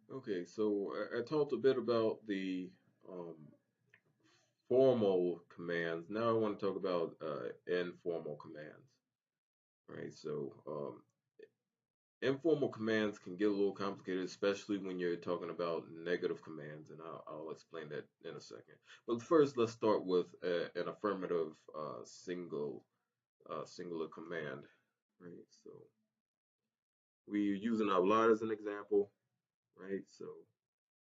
Okay, so I talked a bit about the um, formal commands. Now I want to talk about informal commands, right? So informal commands can get a little complicated, especially when you're talking about negative commands, and I'll explain that in a second. But first, let's start with an affirmative singular command, right? So we're using hablar as an example, right? So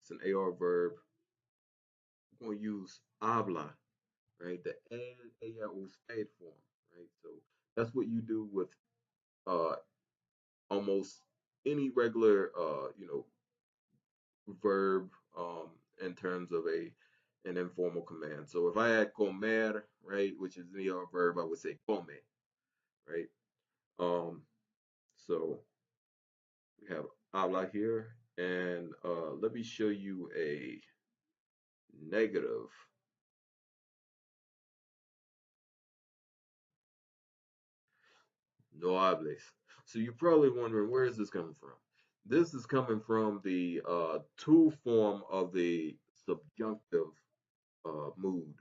it's an AR verb. We're going to use habla, right? The and ella usted form, right? So that's what you do with uh, almost any regular, verb in terms of an informal command. So if I had comer, right, which is the verb, I would say come, right? Um, so we have habla here, and let me show you a negative. No hables. So you're probably wondering, where is this coming from? This is coming from the to form of the subjunctive mood,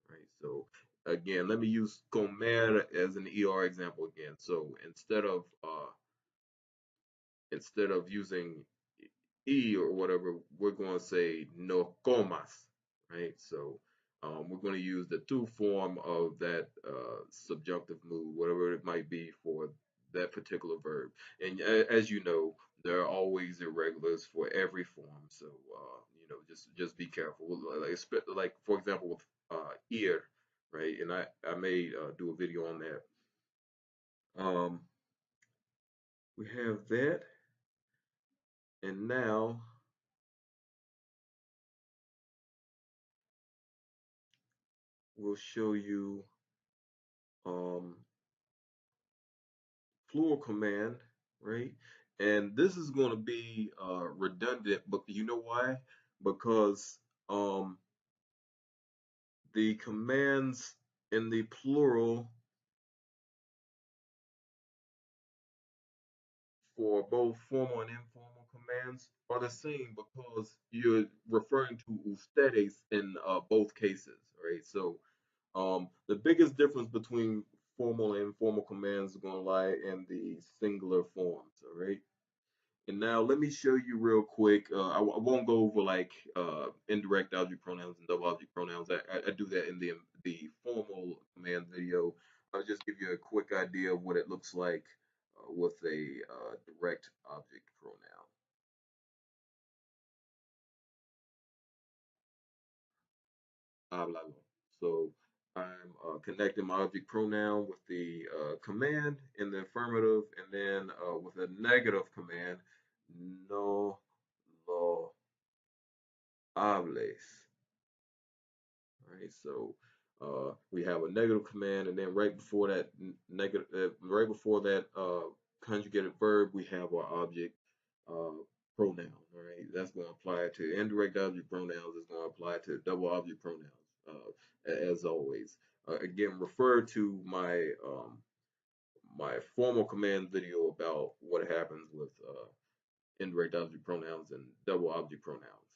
right? So again, let me use comer as an ER example again. So instead of using e or whatever, we're going to say no comas, right? So we're going to use the to form of that subjunctive mood, whatever it might be for that particular verb. And as you know, there are always irregulars for every form. So just be careful. Like for example with ear, right? And I may do a video on that. Um, we have that, and now we'll show you um, plural command, right? And this is going to be redundant, but you know why? Because um, the commands in the plural for both formal and informal commands are the same because you're referring to ustedes in both cases, right? So the biggest difference between formal and informal commands is going to lie in the singular forms, all right? And now let me show you real quick. I won't go over like indirect object pronouns and double object pronouns. I do that in the formal command video. I'll just give you a quick idea of what it looks like with a direct object pronoun. Hablalo. So I'm connecting my object pronoun with the command in the affirmative, and then with a negative command, no lo hables. Right? So we have a negative command, and then right before that conjugated verb, we have our object uh, pronoun. All right, that's going to apply to indirect object pronouns. It's going to apply to double object pronouns, as always. Again, refer to my formal command video about what happens with indirect object pronouns and double object pronouns.